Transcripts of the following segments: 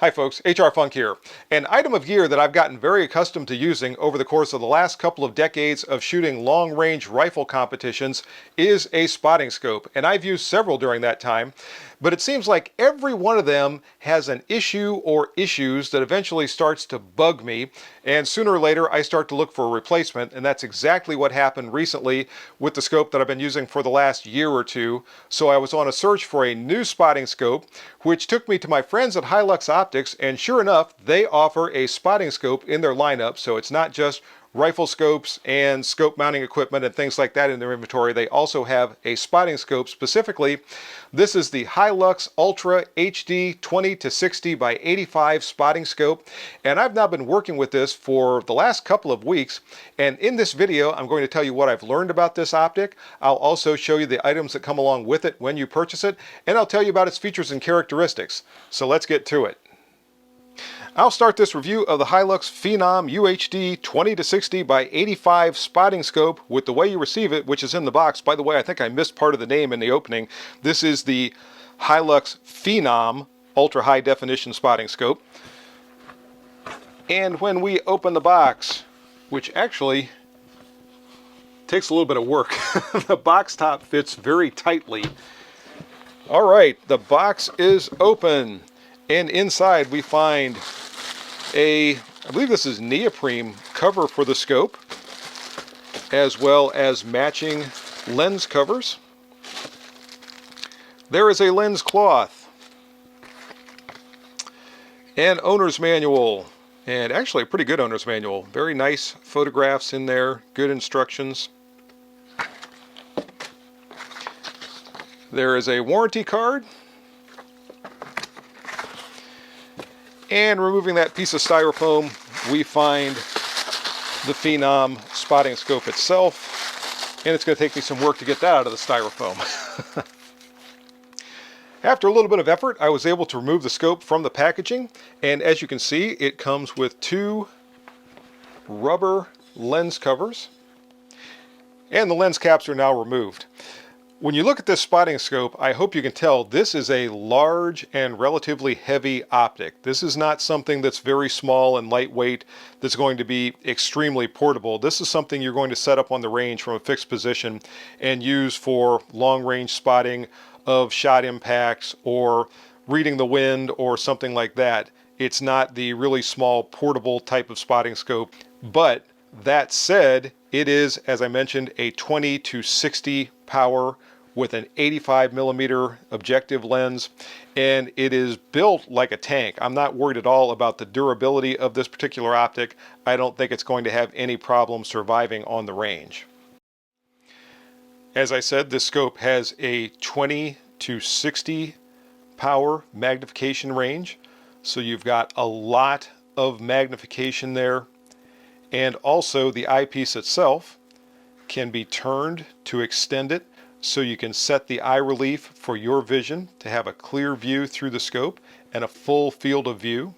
Hi folks, HR Funk here. An item of gear that I've gotten very accustomed to using over the course of the last couple of decades of shooting long-range rifle competitions is a spotting scope, and I've used several during that time, but it seems like every one of them has an issue or issues that eventually starts to bug me, and sooner or later I start to look for a replacement, and that's exactly what happened recently with the scope that I've been using for the last year or two. So I was on a search for a new spotting scope, which took me to my friends at Hi-Lux Optics, and sure enough, they offer a spotting scope in their lineup, so it's not just rifle scopes and scope mounting equipment and things like that in their inventory. They also have a spotting scope specifically. This is the Hi-Lux Ultra HD 20 to 60 by 85 spotting scope, and I've now been working with this for the last couple of weeks, and in this video I'm going to tell you what I've learned about this optic. I'll also show you the items that come along with it when you purchase it, and I'll tell you about its features and characteristics. So let's get to it. I'll start this review of the Hi-Lux Phenom UHD 20 to 60 by 85 spotting scope with the way you receive it, which is in the box. By the way, I think I missed part of the name in the opening. This is the Hi-Lux Phenom ultra high definition spotting scope. And when we open the box, which actually takes a little bit of work, the box top fits very tightly. All right, the box is open, and inside we find I believe this is neoprene cover for the scope, as well as matching lens covers. There is a lens cloth, an owner's manual, and actually a pretty good owner's manual. Very nice photographs in there, good instructions. There is a warranty card. And removing that piece of styrofoam, we find the Phenom spotting scope itself, and it's going to take me some work to get that out of the styrofoam. After a little bit of effort, I was able to remove the scope from the packaging, and as you can see, it comes with two rubber lens covers, and the lens caps are now removed. When you look at this spotting scope, I hope you can tell this is a large and relatively heavy optic. This is not something that's very small and lightweight that's going to be extremely portable. This is something you're going to set up on the range from a fixed position and use for long-range spotting of shot impacts or reading the wind or something like that. It's not the really small portable type of spotting scope, but that said, it is, as I mentioned, a 20 to 60 power with an 85 millimeter objective lens, and it is built like a tank. I'm not worried at all about the durability of this particular optic. I don't think it's going to have any problem surviving on the range. As I said, this scope has a 20 to 60 power magnification range, so you've got a lot of magnification there. And also the eyepiece itself can be turned to extend it so you can set the eye relief for your vision to have a clear view through the scope and a full field of view.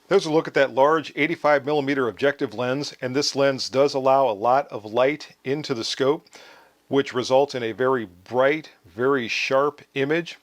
There's a look at that large 85 millimeter objective lens, and this lens does allow a lot of light into the scope, which results in a very bright, very sharp image.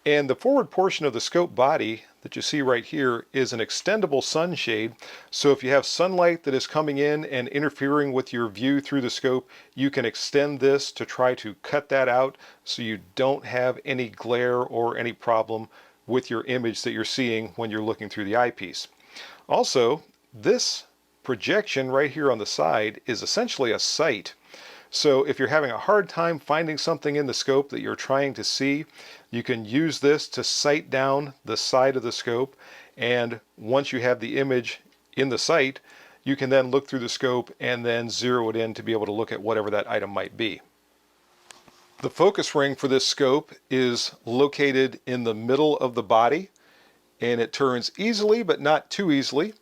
And the forward portion of the scope body that you see right here is an extendable sunshade, so if you have sunlight that is coming in and interfering with your view through the scope, you can extend this to try to cut that out so you don't have any glare or any problem with your image that you're seeing when you're looking through the eyepiece. Also, this projection right here on the side is essentially a sight. So if you're having a hard time finding something in the scope that you're trying to see, you can use this to sight down the side of the scope, and once you have the image in the sight, you can then look through the scope and then zero it in to be able to look at whatever that item might be. The focus ring for this scope is located in the middle of the body, and it turns easily but not too easily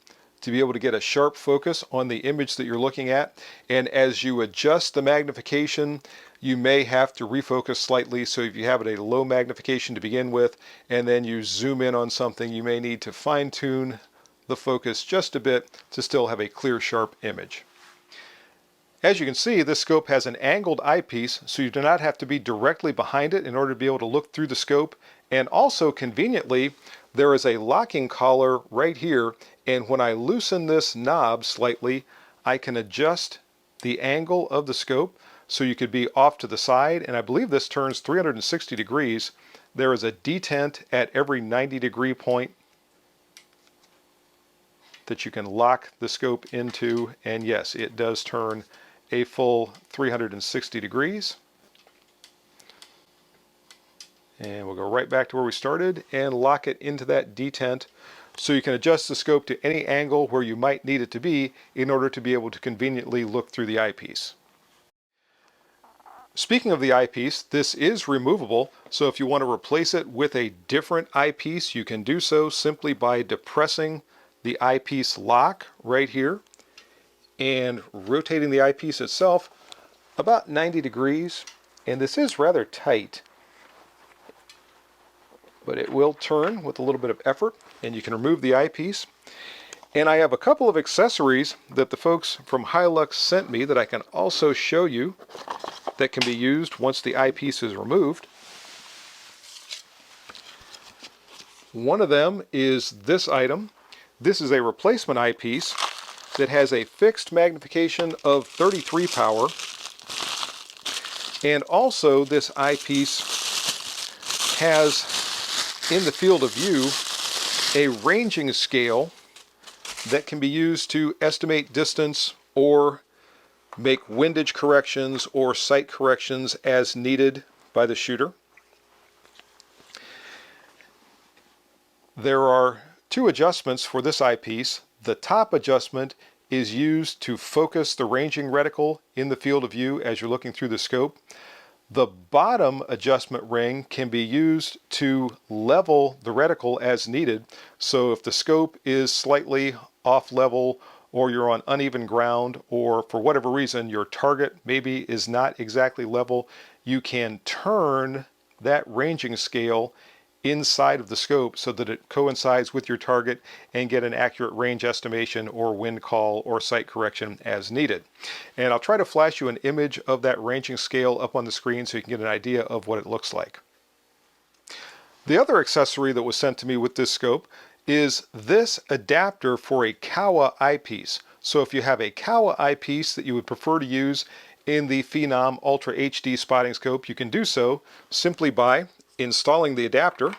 to be able to get a sharp focus on the image that you're looking at. And as you adjust the magnification, you may have to refocus slightly. So if you have it at a low magnification to begin with, and then you zoom in on something, you may need to fine tune the focus just a bit to still have a clear, sharp image. As you can see, this scope has an angled eyepiece, so you do not have to be directly behind it in order to be able to look through the scope. And also, conveniently, there is a locking collar right here, and when I loosen this knob slightly, I can adjust the angle of the scope so you could be off to the side, and I believe this turns 360 degrees. There is a detent at every 90-degree point that you can lock the scope into, and yes, it does turn a full 360 degrees. And we'll go right back to where we started and lock it into that detent so you can adjust the scope to any angle where you might need it to be in order to be able to conveniently look through the eyepiece. Speaking of the eyepiece, this is removable, so if you want to replace it with a different eyepiece, you can do so simply by depressing the eyepiece lock right here and rotating the eyepiece itself about 90 degrees. And this is rather tight, but it will turn with a little bit of effort, and you can remove the eyepiece. And I have a couple of accessories that the folks from Hi-Lux sent me that I can also show you that can be used once the eyepiece is removed. One of them is this item. This is a replacement eyepiece that has a fixed magnification of 33 power. And also this eyepiece has in the field of view a ranging scale that can be used to estimate distance or make windage corrections or sight corrections as needed by the shooter. There are two adjustments for this eyepiece. The top adjustment is used to focus the ranging reticle in the field of view as you're looking through the scope. The bottom adjustment ring can be used to level the reticle as needed. So if the scope is slightly off level, or you're on uneven ground, or for whatever reason your target maybe is not exactly level, you can turn that ranging scale inside of the scope so that it coincides with your target and get an accurate range estimation or wind call or sight correction as needed. And I'll try to flash you an image of that ranging scale up on the screen so you can get an idea of what it looks like. The other accessory that was sent to me with this scope is this adapter for a Kawa eyepiece. So if you have a Kawa eyepiece that you would prefer to use in the Phenom Ultra HD spotting scope, you can do so simply by installing the adapter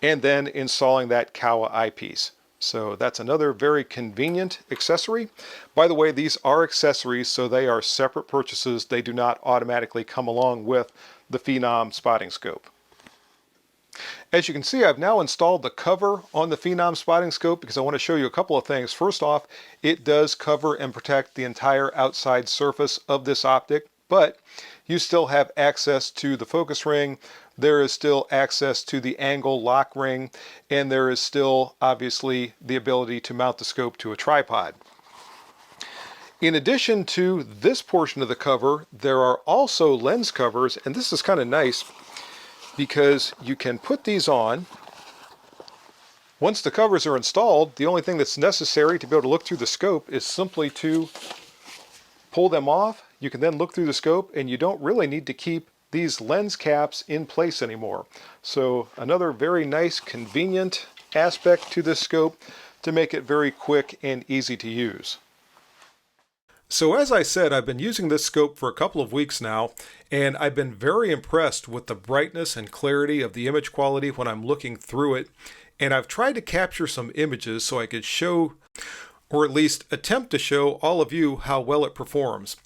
and then installing that Kawa eyepiece. So that's another very convenient accessory. By the way, these are accessories, so they are separate purchases. They do not automatically come along with the Phenom spotting scope. As you can see, I've now installed the cover on the Phenom spotting scope because I want to show you a couple of things. First off, it does cover and protect the entire outside surface of this optic, but you still have access to the focus ring. There is still access to the angle lock ring, and there is still obviously the ability to mount the scope to a tripod. In addition to this portion of the cover, there are also lens covers, and this is kind of nice because you can put these on. Once the covers are installed, the only thing that's necessary to be able to look through the scope is simply to pull them off. You can then look through the scope, and you don't really need to keep these lens caps in place anymore. So another very nice, convenient aspect to this scope to make it very quick and easy to use. So as I said, I've been using this scope for a couple of weeks now, and I've been very impressed with the brightness and clarity of the image quality when I'm looking through it. And I've tried to capture some images so I could show, or at least attempt to show all of you how well it performs.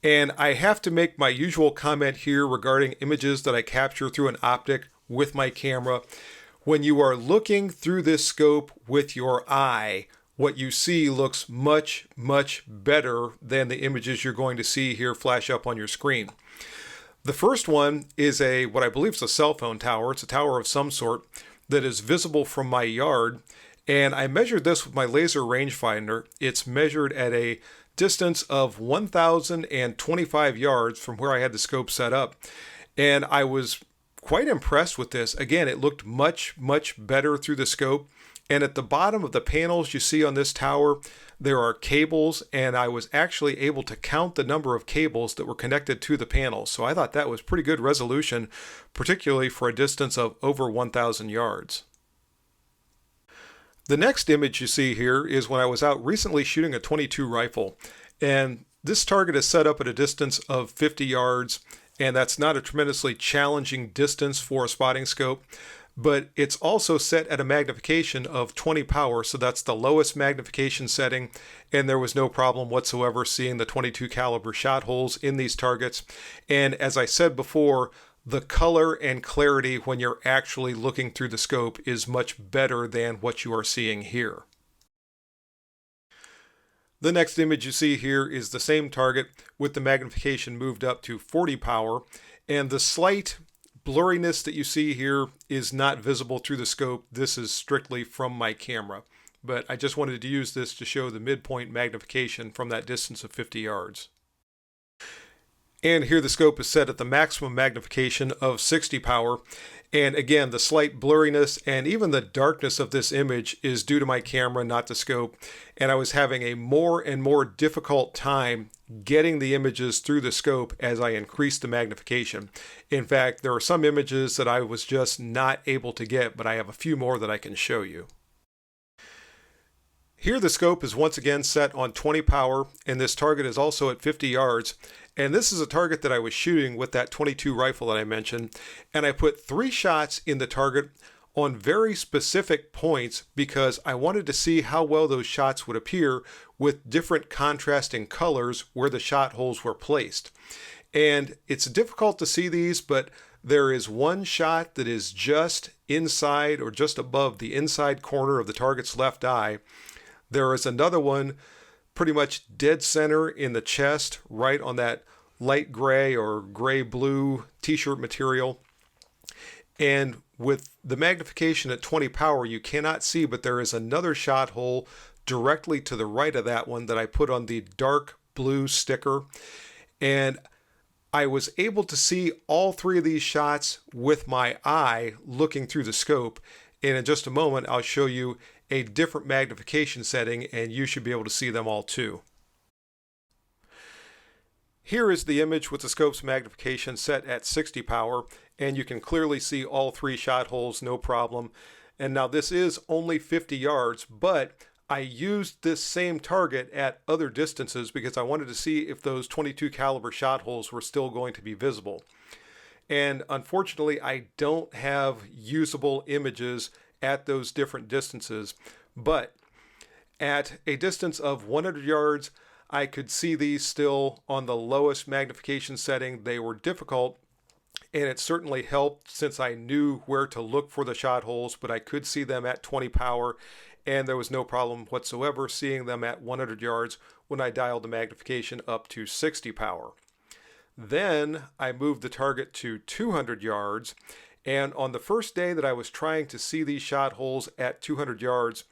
And I have to make my usual comment here regarding images that I capture through an optic with my camera. When you are looking through this scope with your eye, what you see looks much, much better than the images you're going to see here flash up on your screen. The first one is what I believe is a cell phone tower. It's a tower of some sort that is visible from my yard. And I measured this with my laser rangefinder. It's measured at a distance of 1,025 yards from where I had the scope set up. And I was quite impressed with this. Again, it looked much, much better through the scope. And at the bottom of the panels you see on this tower, There are cables, and I was actually able to count the number of cables that were connected to the panel. So I thought that was pretty good resolution, particularly for a distance of over 1,000 yards. The next image you see here is when I was out recently shooting a .22 rifle, and this target is set up at a distance of 50 yards, and that's not a tremendously challenging distance for a spotting scope, but it's also set at a magnification of 20 power, so that's the lowest magnification setting, and there was no problem whatsoever seeing the .22 caliber shot holes in these targets. And as I said before, the color and clarity when you're actually looking through the scope is much better than what you are seeing here. The next image you see here is the same target with the magnification moved up to 40 power, and the slight blurriness that you see here is not visible through the scope. This is strictly from my camera, but I just wanted to use this to show the midpoint magnification from that distance of 50 yards. And here the scope is set at the maximum magnification of 60 power. And again, the slight blurriness and even the darkness of this image is due to my camera, not the scope. And I was having a more and more difficult time getting the images through the scope as I increased the magnification. In fact, there are some images that I was just not able to get, but I have a few more that I can show you. Here the scope is once again set on 20 power, and this target is also at 50 yards. And this is a target that I was shooting with that .22 rifle that I mentioned, and I put 3 shots in the target on very specific points because I wanted to see how well those shots would appear with different contrasting colors where the shot holes were placed. And it's difficult to see these, but there is one shot that is just inside or just above the inside corner of the target's left eye. There is another one pretty much dead center in the chest, right on that light gray or gray blue t-shirt material. And with the magnification at 20 power, you cannot see, but there is another shot hole directly to the right of that one that I put on the dark blue sticker. And I was able to see all 3 of these shots with my eye looking through the scope. And in just a moment, I'll show you a different magnification setting, and you should be able to see them all too. Here is the image with the scope's magnification set at 60 power, and you can clearly see all 3 shot holes, no problem. And now this is only 50 yards, but I used this same target at other distances because I wanted to see if those .22 caliber shot holes were still going to be visible. And unfortunately, I don't have usable images at those different distances, but at a distance of 100 yards, I could see these still on the lowest magnification setting. They were difficult, and it certainly helped since I knew where to look for the shot holes, but I could see them at 20 power, and there was no problem whatsoever seeing them at 100 yards when I dialed the magnification up to 60 power. Then I moved the target to 200 yards, and on the first day that I was trying to see these shot holes at 200 yards,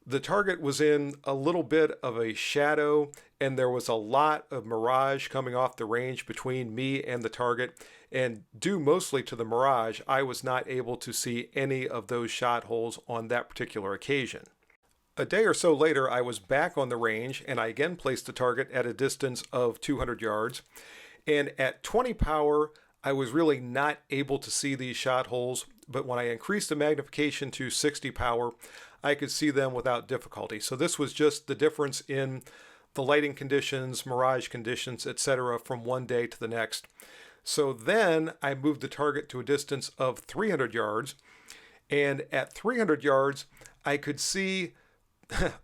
the target was in a little bit of a shadow, and there was a lot of mirage coming off the range between me and the target. And due mostly to the mirage, I was not able to see any of those shot holes on that particular occasion. A day or so later, I was back on the range, and I again placed the target at a distance of 200 yards. And at 20 power, I was really not able to see these shot holes, but when I increased the magnification to 60 power, I could see them without difficulty. So this was just the difference in the lighting conditions, mirage conditions, etc. from one day to the next. So then I moved the target to a distance of 300 yards, and at 300 yards, I could see,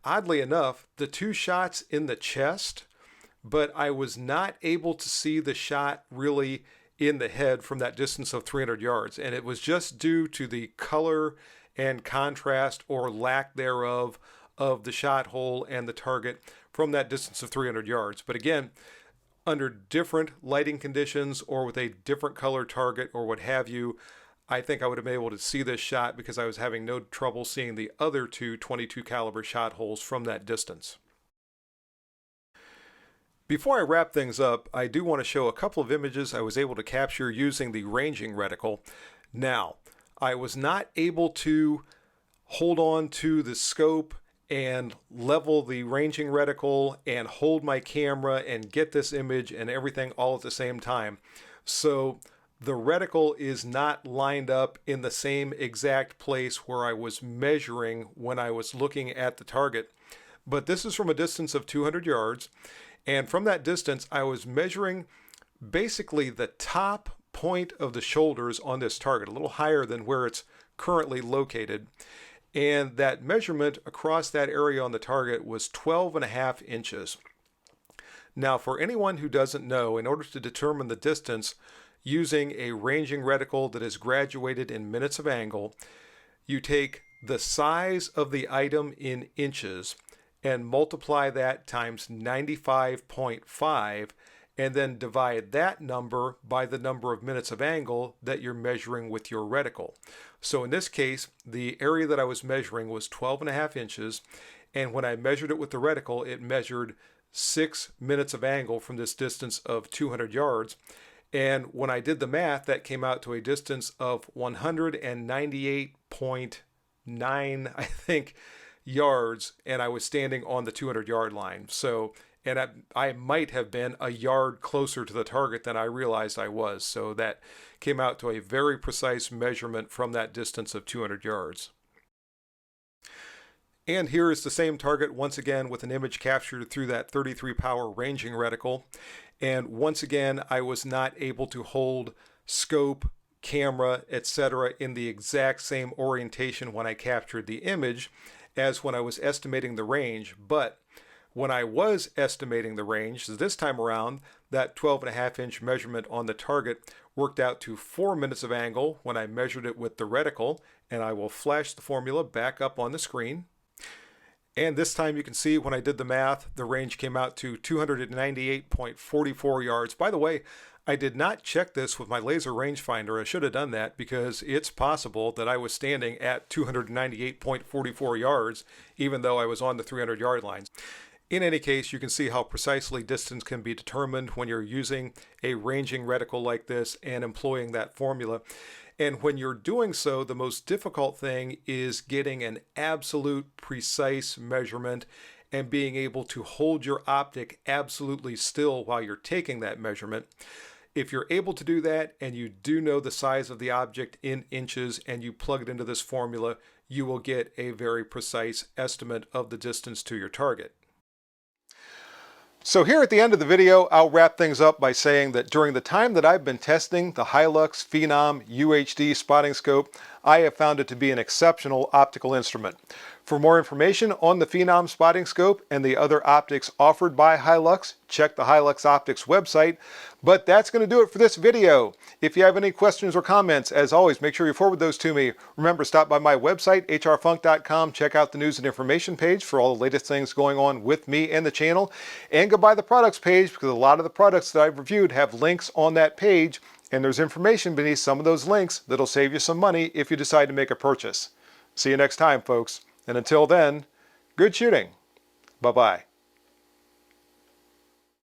oddly enough, the 2 shots in the chest, but I was not able to see the shot really in the head from that distance of 300 yards. And it was just due to the color and contrast or lack thereof of the shot hole and the target from that distance of 300 yards. But again, under different lighting conditions or with a different color target or what have you, I think I would have been able to see this shot because I was having no trouble seeing the other 2 .22 caliber shot holes from that distance. Before I wrap things up, I do want to show a couple of images I was able to capture using the ranging reticle. Now, I was not able to hold on to the scope and level the ranging reticle and hold my camera and get this image and everything all at the same time. So the reticle is not lined up in the same exact place where I was measuring when I was looking at the target. But this is from a distance of 200 yards. And from that distance, I was measuring basically the top point of the shoulders on this target, a little higher than where it's currently located. And that measurement across that area on the target was 12.5 inches. Now, for anyone who doesn't know, in order to determine the distance using a ranging reticle that is graduated in minutes of angle, you take the size of the item in inches and multiply that times 95.5, and then divide that number by the number of minutes of angle that you're measuring with your reticle. So in this case, the area that I was measuring was 12.5 inches, and when I measured it with the reticle, it measured 6 minutes of angle from this distance of 200 yards. And when I did the math, that came out to a distance of 198.9, I think, yards, and I was standing on the 200-yard line. So, and I might have been a yard closer to the target than I realized I was. So that came out to a very precise measurement from that distance of 200 yards. And here is the same target once again with an image captured through that 33 power ranging reticle. And once again, I was not able to hold scope, camera, etc. in the exact same orientation when I captured the image as when I was estimating the range. But when I was estimating the range, so this time around, that 12.5 inch measurement on the target worked out to 4 minutes of angle when I measured it with the reticle, and I will flash the formula back up on the screen. And this time you can see when I did the math, the range came out to 298.44 yards. By the way, I did not check this with my laser rangefinder. I should have done that because it's possible that I was standing at 298.44 yards, even though I was on the 300-yard line. In any case, you can see how precisely distance can be determined when you're using a ranging reticle like this and employing that formula. And when you're doing so, the most difficult thing is getting an absolute precise measurement and being able to hold your optic absolutely still while you're taking that measurement. If you're able to do that and you do know the size of the object in inches and you plug it into this formula, you will get a very precise estimate of the distance to your target. So here at the end of the video, I'll wrap things up by saying that during the time that I've been testing the Hi-Lux Phenom UHD spotting scope, I have found it to be an exceptional optical instrument. For more information on the Phenom spotting scope and the other optics offered by Hi-Lux, check the Hi-Lux Optics website. But that's going to do it for this video. If you have any questions or comments, as always, make sure you forward those to me. Remember, stop by my website, hrfunk.com, check out the news and information page for all the latest things going on with me and the channel, and go by the products page because a lot of the products that I've reviewed have links on that page, and there's information beneath some of those links that'll save you some money if you decide to make a purchase. See you next time, folks. And until then, good shooting. Bye-bye.